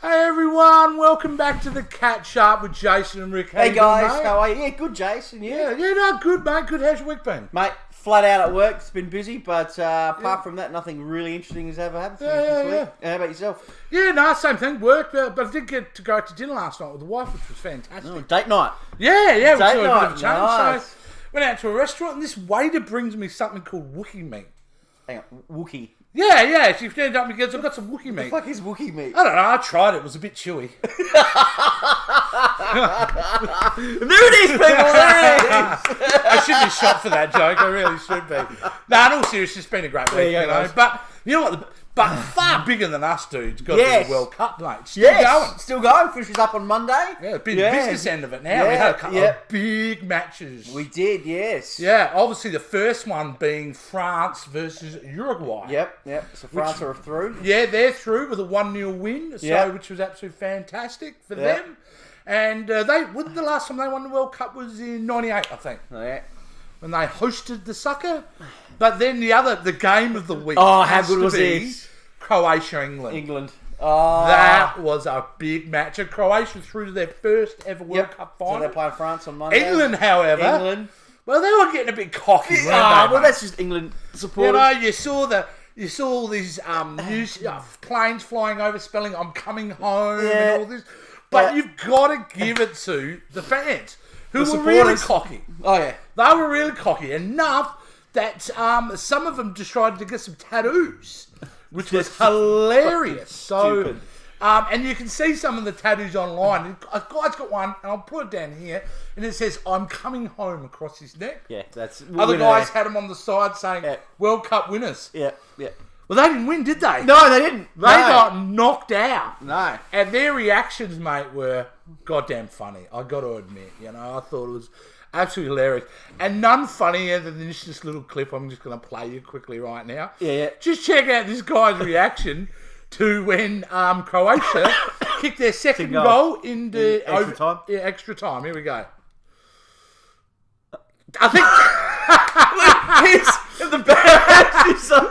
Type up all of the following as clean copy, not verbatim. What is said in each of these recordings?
Hey everyone, welcome back to the Catch Up with Jason and Rick. Hey guys, how are you? Yeah, good, Jason. Yeah, no, good mate. Good. How's your week been? Mate, flat out at work. It's been busy, but apart from that, nothing really interesting has ever happened to me this week. How about yourself? Yeah, no, same thing. Work, but I did get to go to dinner last night with the wife, which was fantastic. Oh, date night. Yeah, Date we saw a bit night. of a change. Nice. So went out to a restaurant, and this waiter brings me something called Wookie meat. Hang on, Wookie. Yeah. She turned up and goes, "I've got some Wookie meat." The fuck is Wookie meat? I don't know. I tried it. It was a bit chewy. There it is, people. There it is. I should be shot for that joke. I really should be. No, in all seriousness, it's been a great week, you know. But you know what? But far bigger than us, dudes. Got to be the World Cup, mate. Still going. Still going. Finishes up on Monday. Yeah, big business end of it now. We had a couple of big matches. We did, yes. Yeah, obviously the first one being France versus Uruguay. Yep. So France are through. Yeah, they're through with a 1-0 win, which was absolutely fantastic for them. And the last time they won the World Cup was in '98, I think. Oh, yeah. When they hosted the sucker. But then the game of the week. Oh, how good was it? Croatia-England. Oh. That was a big match. And Croatia through to their first ever World Cup final. So they're playing France on Monday. England, however. Well, they were getting a bit cocky, weren't they? Well, that's just England supporters. You know, you saw all these news planes flying over, spelling "I'm coming home" and all this. But you've got to give it to the fans who were really cocky. Oh yeah, they were really cocky enough that some of them decided to get some tattoos, which was hilarious. Stupid. And you can see some of the tattoos online. A guy's got one, and I'll put it down here, and it says "I'm coming home" across his neck. Yeah, that's. Other guys had them on the side saying "World Cup winners." Yeah. Well, they didn't win, did they? No, they didn't. They got knocked out. No. And their reactions, mate, were goddamn funny. I got to admit, I thought it was absolutely hilarious. And none funnier than this little clip I'm just going to play you quickly right now. Yeah. Just check out this guy's reaction to when Croatia kicked their second goal in the extra time. Yeah, extra time. Here we go. I think he's in the back.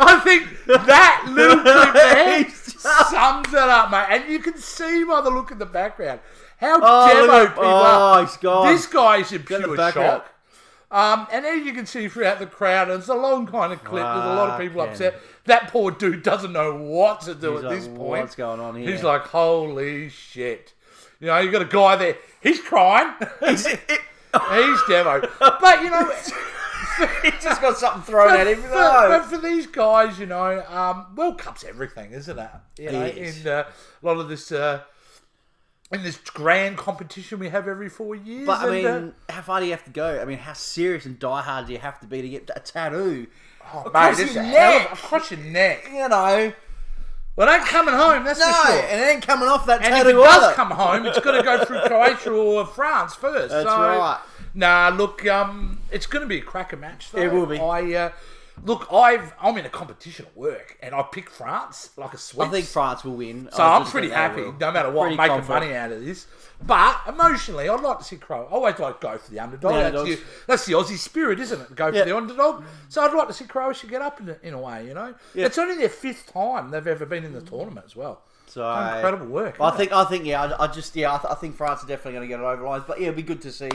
I think that little clip there sums it up, mate. And you can see by the look in the background how demo people are. He's gone. This guy is in pure shock. And as you can see throughout the crowd, it's a long kind of clip. There's a lot of people upset. That poor dude doesn't know what to do at this point. What's going on here? He's like, holy shit. You got a guy there. He's crying. He's demo. But, he just got something thrown at him. But for these guys, World Cup's everything, isn't it? In a lot of this, in this grand competition we have every 4 years. But I mean, how far do you have to go? I mean, how serious and diehard do you have to be to get a tattoo? Across your neck. Across your neck. Well, it ain't coming home, that's for sure. And it ain't coming off that tattoo. And if it does come home, it's got to go through Croatia or France first. That's right. Nah, look, it's going to be a cracker match, though. It will be. I'm in a competition at work, and I picked France like a sweep. I think France will win. So I'm pretty happy, no matter what, I'm making confident. money out of this. But emotionally, I'd like to see Croatia. I always like to go for the underdog. That's the Aussie spirit, isn't it? Go for the underdog. So I'd like to see Croatia get up in a way, Yeah. It's only their 5th time they've ever been in the tournament as well. So incredible work. I think I think France are definitely going to get it over lines. But it'll be good to see.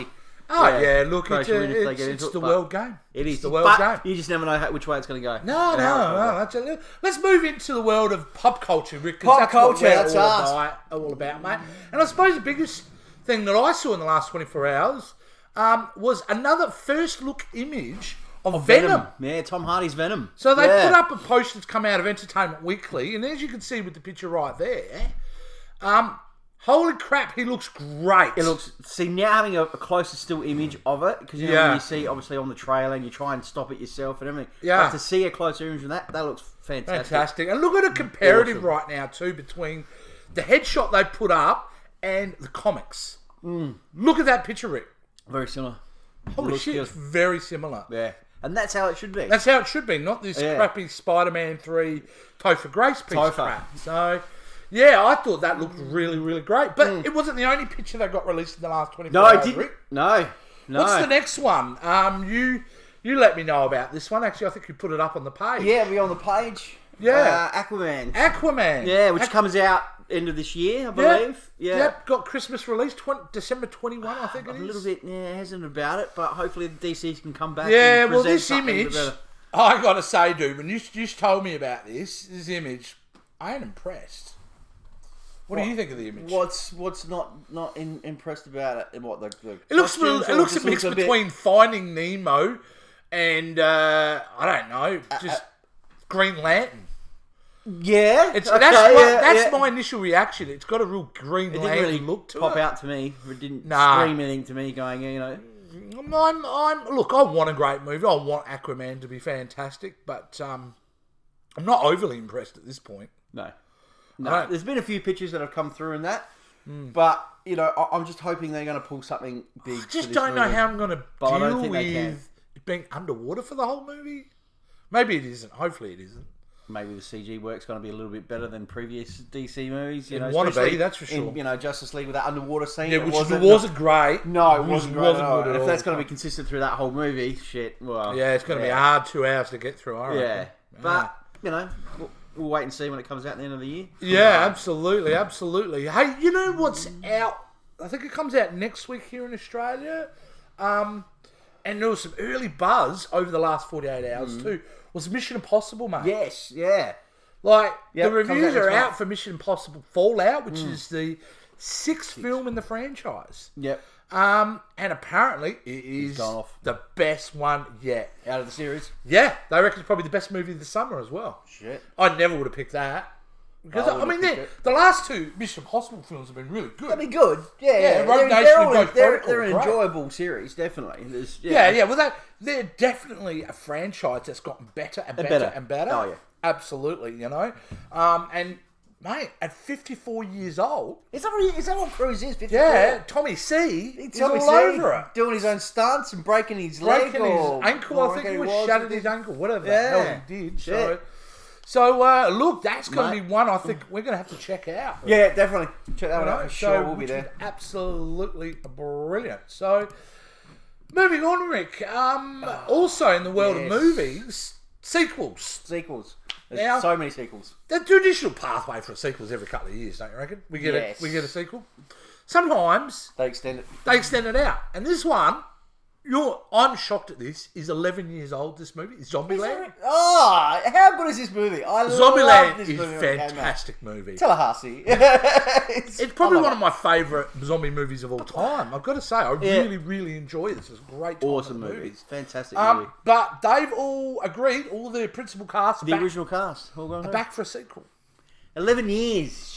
Look, it's the world game. It is the world game. You just never know which way it's going to go. No. Let's move into the world of pop culture, Rick. Pop culture, that's all about, mate. And I suppose the biggest thing that I saw in the last 24 hours was another first look image of Venom. Yeah, Tom Hardy's Venom. So they put up a post that's come out of Entertainment Weekly, and as you can see with the picture right there, holy crap, he looks great. See, now having a closer still image of it, because when you see, obviously, on the trailer, and you try and stop it yourself and everything. Yeah. But to see a closer image of that looks fantastic. And look at a comparative right now, too, between the headshot they put up and the comics. Look at that picture, Rick. Very similar. Holy shit, it's very similar. Yeah. And that's how it should be. That's how it should be, not this crappy Spider-Man 3 Topher Grace piece of crap. So... yeah, I thought that looked really, really great. But it wasn't the only picture that got released in the last 24 hours, No, it didn't. Rick. No. What's the next one? You let me know about this one. Actually, I think you put it up on the page. Yeah, it'll be on the page. Yeah. Aquaman. Aquaman. Yeah, which comes out end of this year, I believe. Yep, got Christmas release, December 21, I think it is. A little bit hesitant about it, but hopefully the DC can come back. Yeah, and well, present this something image, better. I gotta say, dude, when you told me about this image, I ain't impressed. What do you think of the image? What's not impressed about it? What it looks a mix between Finding Nemo and I don't know, just Green Lantern. Yeah, that's my initial reaction. It's got a real Green Lantern really look to it. Pop out to me. It didn't scream anything to me. Going, Look, I want a great movie. I want Aquaman to be fantastic, but I'm not overly impressed at this point. No. There's been a few pictures that have come through in that, but I'm just hoping they're going to pull something big. I just don't know how I'm going to deal with it being underwater for the whole movie. Maybe it isn't. Hopefully it isn't. Maybe the CG work's going to be a little bit better than previous DC movies. It want to be, that's for sure. In, Justice League with that underwater scene. Yeah, which wasn't great. No, it wasn't great at all. And if that's going to be consistent through that whole movie, well... Yeah, it's going to be a hard 2 hours to get through, I reckon. But, we'll wait and see when it comes out at the end of the year. Yeah, absolutely. Hey, you know what's out? I think it comes out next week here in Australia. And there was some early buzz over the last 48 hours too. Was Mission Impossible, mate? Yes, yeah. The reviews are out for Mission Impossible Fallout, which is the 6th film in the franchise. Yep. And apparently it is the best one yet. Out of the series? Yeah, they reckon it's probably the best movie of the summer as well. Shit. I never would have picked that. Because, the last 2 Mission Impossible films have been really good. They've been good. Yeah. They're an enjoyable series, definitely. Well, they're definitely a franchise that's gotten better and better and better. Oh, yeah. Absolutely, And, mate, at 54 years old... Is that what Cruise is, 54? Yeah, Tommy C is all over it. Doing his own stunts and breaking his leg. Breaking his ankle, I think he was. Shattered his ankle, whatever the hell he did. So, look, that's going to be one I think we're going to have to check out. Yeah, definitely. Check that one out for sure. We'll be there. Absolutely brilliant. So, moving on, Rick. Also in the world of movies, sequels. There's so many sequels. The traditional pathway for sequels every couple of years, don't you reckon? We get a sequel. Sometimes they extend it out. And this one, I'm shocked at this, is 11 years old, this movie. Zombieland. Oh, how good is this movie? Zombieland is a fantastic movie. Tallahassee. It's probably one of my favourite zombie movies of all time. I've got to say, I really, really enjoy this. It's a great time. Awesome movie. Fantastic movie. But they've all agreed, all the principal cast, original cast, are back for a sequel. 11 years.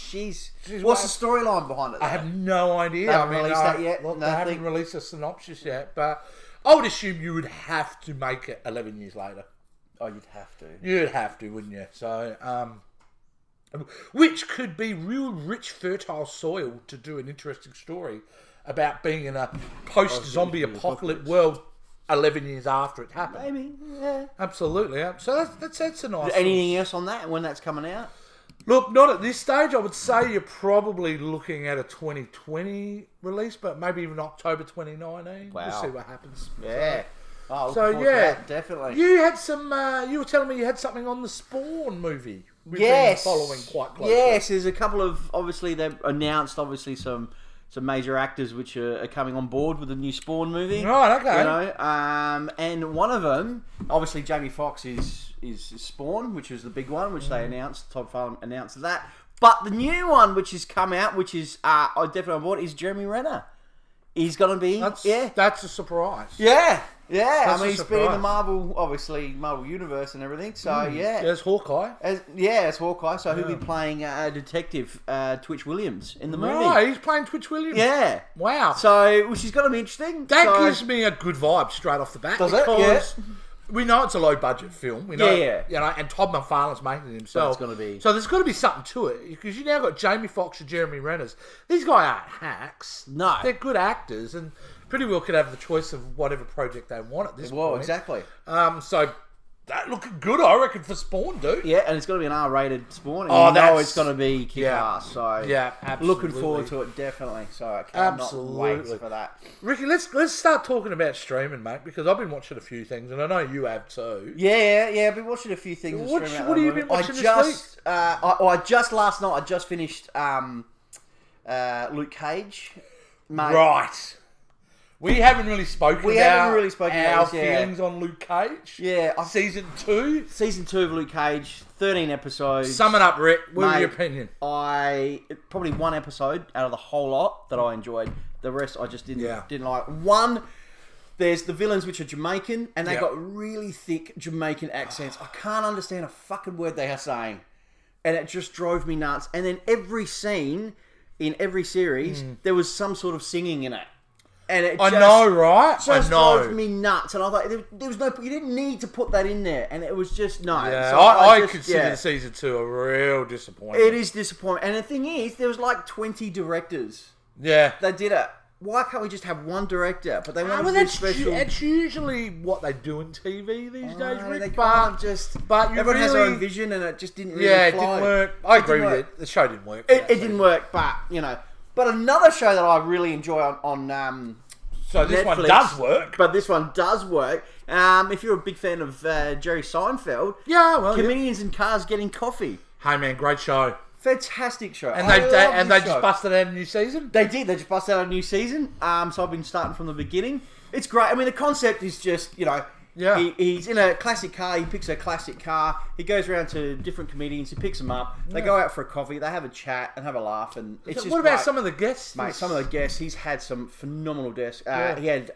What's the storyline behind it? I have no idea. They haven't released that yet? They haven't released a synopsis yet, but I would assume you would have to make it 11 years later. Oh, you'd have to. You'd have to, wouldn't you? So, which could be real rich, fertile soil to do an interesting story about being in a post-zombie apocalypse world 11 years after it happened. Maybe, yeah. Absolutely. So that's a nice... Anything else on that, when that's coming out? Look, not at this stage. I would say you're probably looking at a 2020 release, but maybe even October 2019. Wow. We'll see what happens. Yeah. Definitely. You had some. You were telling me you had something on the Spawn movie. We've been following quite closely. Yes, there's a couple of they've announced some major actors which are coming on board with the new Spawn movie. Right. Okay. And one of them, obviously, Jamie Foxx is Spawn, which is the big one, which they announced. Todd Pham announced that. But the new one, which has come out, which is I'm definitely on board, is Jeremy Renner. He's going to be... That's a surprise. Yeah. He's been in the Marvel Universe and everything, so There's Hawkeye. As Hawkeye, so he'll be playing Detective Twitch Williams in the movie. Right, he's playing Twitch Williams. Yeah. Wow. So, which is going to be interesting. That gives me a good vibe straight off the bat. Does it? Yeah. We know it's a low-budget film. We know, and Todd McFarlane's making it himself. So there's got to be something to it, because you now got Jamie Foxx and Jeremy Renner. These guys aren't hacks. No. They're good actors, and pretty well could have the choice of whatever project they want at this point. Well, exactly. So that looking good, I reckon, for Spawn, dude. Yeah, and it's got to be an R-rated Spawn. And Oh, you know that's- it's going to be kick-ass. So Yeah, absolutely. looking forward to it, definitely. So I cannot wait for that. Ricky, let's start talking about streaming, mate, because I've been watching a few things, and I know you have too. Yeah. I've been watching a few things. on What stream at have the you moment. been watching this week? I just last night. I just finished Luke Cage. Mate, Right. We haven't really spoken about our this, yeah. feelings on Luke Cage. Yeah, Season 2. Season 2 of Luke Cage, 13 episodes. Sum it up, Rick. What was Mate, your opinion? Probably one episode out of the whole lot that I enjoyed. The rest I just didn't like. One, there's the villains which are Jamaican, and they Yep. got really thick Jamaican accents. I can't understand a fucking word they are saying, and it just drove me nuts. And then every scene in every series, there was some sort of singing in it. And it I just, know, right? just I know. drove me nuts, and I thought there was no, you didn't need to put that in there, and it was just no. Yeah, So I just- consider yeah. Season 2 a real disappointment. It is disappointing, and the thing is, there was like 20 directors Yeah. that did it. Why can't we just have one director? But they want Well, to do that's special. it's usually what they do in TV these days, No, Rick. they But can't just. but you everyone has their really- own vision, and it just didn't really yeah, it fly. didn't work. I It agree didn't with work. you. The show didn't work. It didn't work, but you know. But another show that I really enjoy on So this one Netflix, does work. But this one does work. If you're a big fan of Jerry Seinfeld, Yeah, well, yeah. Comedians in Cars Getting Coffee. Hey man, great show. Fantastic show. And I they love and this they show. just busted out a new season. They did. They just busted out a new season. So I've been starting from the beginning. It's great. I mean, the concept is just, Yeah. he's in a classic car. He picks a classic car. He goes around to different comedians. He picks them up. They go out for a coffee. They have a chat and have a laugh. And it's just What about great. some of the guests? Mate, some of the guests, he's had some phenomenal guests. Yeah. He had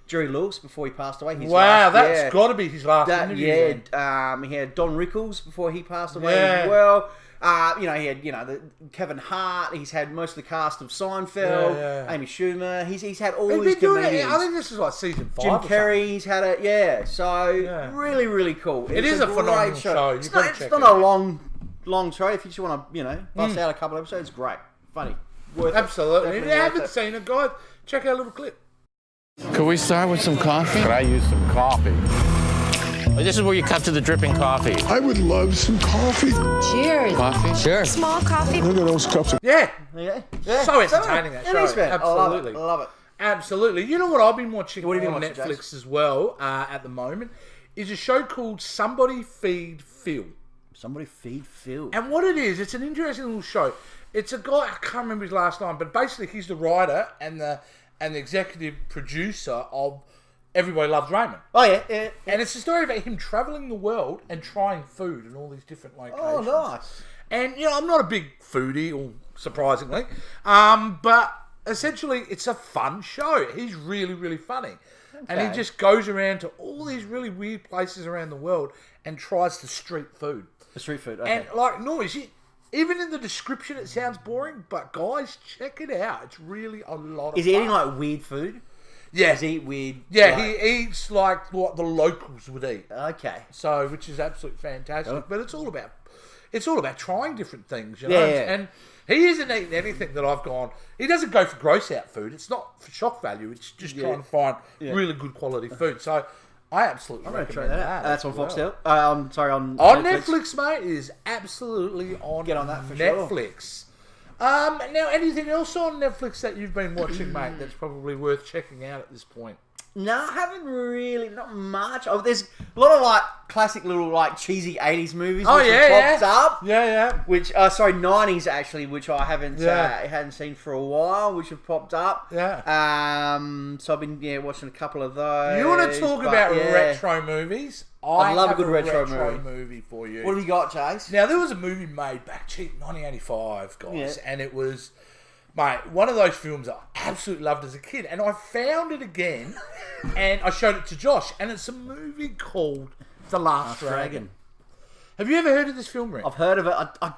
Jerry Lewis before he passed away. His Wow, last- that's yeah. got to be his last interview. then. He had Don Rickles before he passed away Yeah. as well. He had the Kevin Hart. He's had most of the cast of Seinfeld. Yeah. Amy Schumer. He's had all He's these been doing it. comedians. I think this is like season 5. Jim or Carrey. He's had it. Yeah. So Yeah. really, really cool. It It's is a great phenomenal show. You've It's got not, to check it's it not a out. long show. If you just want to bust out a couple of episodes, great, funny, worth it. Absolutely. If you Definitely worth haven't it. seen it, guys, check out a little clip. Could we start with some coffee? Could I use some coffee? This is where you cut to the dripping coffee. I would love some coffee. Cheers. Coffee? Sure. Small coffee. Look at those cups of Yeah. Yeah. So entertaining, that It show. is, man. Absolutely. I love it. Absolutely. You know what I've been watching What have you on been watching, Netflix as well at the moment is a show called Somebody Feed Phil. Somebody feed Phil. And what it is, it's an interesting little show. It's a guy, I can't remember his last name, but basically he's the writer and the executive producer of Everybody Loves Raymond. Oh yeah. And it's a story about him travelling the world and trying food in all these different locations. Oh, nice. And, I'm not a big foodie, or surprisingly, but essentially it's a fun show. He's really, really funny. And he Okay. just goes around to all these really weird places around the world and tries the street food. The street food. Okay. And, like, noise, even in the description it sounds boring, but guys, check it out. It's really a lot of Is he fun. eating like weird food? Yeah. Does he eat weird? Yeah, like- he eats like what the locals would eat. Okay. So, which is absolutely fantastic. Oh. But it's all about trying different things, you know. Yeah, yeah. And he isn't eating anything that I've gone. He doesn't go for gross out food. It's not for shock value. It's just trying to find really good quality food. So, I absolutely I'm gonna try recommend that out. that. That's on as well. Foxtel. On Netflix, mate, it is absolutely on. Get on that for sure. Netflix. Now, anything else on Netflix that you've been watching, mate? That's probably worth checking out at this point. No, I haven't really. Not much. Oh, there's a lot of like classic little like cheesy 80s movies. Oh which yeah, have popped yeah, up. yeah. Which 90s actually, which I haven't hadn't seen for a while, which have popped up. Yeah. So I've been watching a couple of those. You want to talk but, about yeah. retro movies? I love a have good retro movie for you. What have you got, Chase? Now, there was a movie made back, 1985, guys, Yeah. and it was, mate, one of those films I absolutely loved as a kid, and I found it again, and I showed it to Josh, and it's a movie called The Last Dragon. Have you ever heard of this film, Rick? I've heard of it. I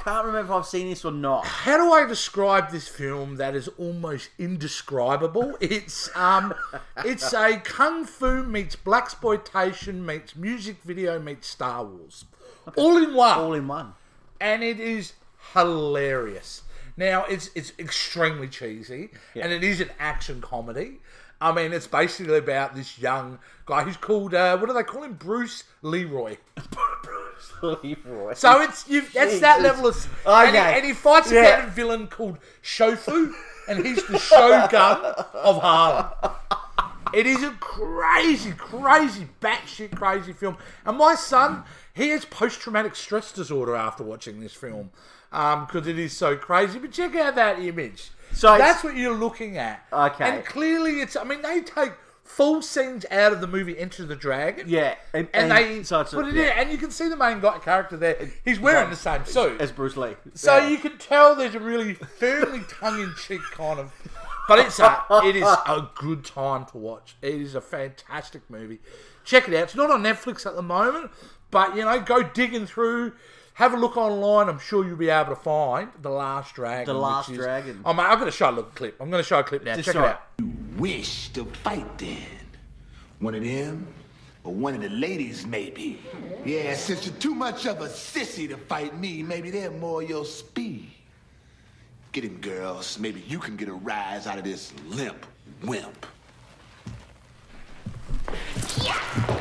can't remember if I've seen this or not. How do I describe this film that is almost indescribable? It's a kung fu meets blaxploitation meets music video meets Star Wars, all in one. All in one. And it is hilarious. Now, it's extremely cheesy, and it is an action comedy. I mean, it's basically about this young guy who's called, what do they call him? Bruce Leroy. Leroy. So that's that level of... Okay. And he fights against a villain called Shofu, and he's the Shogun of Harlem. It is a crazy, batshit crazy film. And my son, he has post-traumatic stress disorder after watching this film, because it is so crazy. But check out that image. So that's what you're looking at. Okay. And clearly it's... I mean, they take full scenes out of the movie Enter the Dragon. Yeah. And they put it in. And you can see the main guy character there. He's wearing the same suit. As Bruce Lee. So you can tell there's a really firmly tongue-in-cheek kind of... But it is a good time to watch. It is a fantastic movie. Check it out. It's not on Netflix at the moment, but, go digging through... Have a look online. I'm sure you'll be able to find The Last Dragon. The Last Dragon. Oh, mate, I'm going to show a little clip. I'm going to show a clip now. Check it out. Wish to fight then. One of them, or one of the ladies, maybe. Yeah, since you're too much of a sissy to fight me, maybe they're more your speed. Get him, girls. Maybe you can get a rise out of this limp wimp.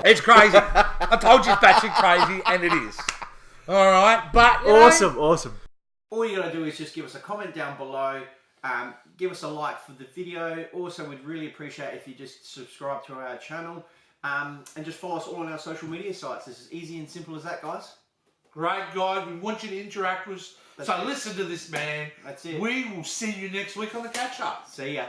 It's crazy. I told you it's batshit crazy, and it is. All right, but awesome. All you gotta do is just give us a comment down below, give us a like for the video. Also, we'd really appreciate if you just subscribe to our channel, and just follow us all on our social media sites. It's as easy and simple as that, guys. Great, guys. We want you to interact with us. So listen to this, man. That's it. We will see you next week on the catch up. See ya.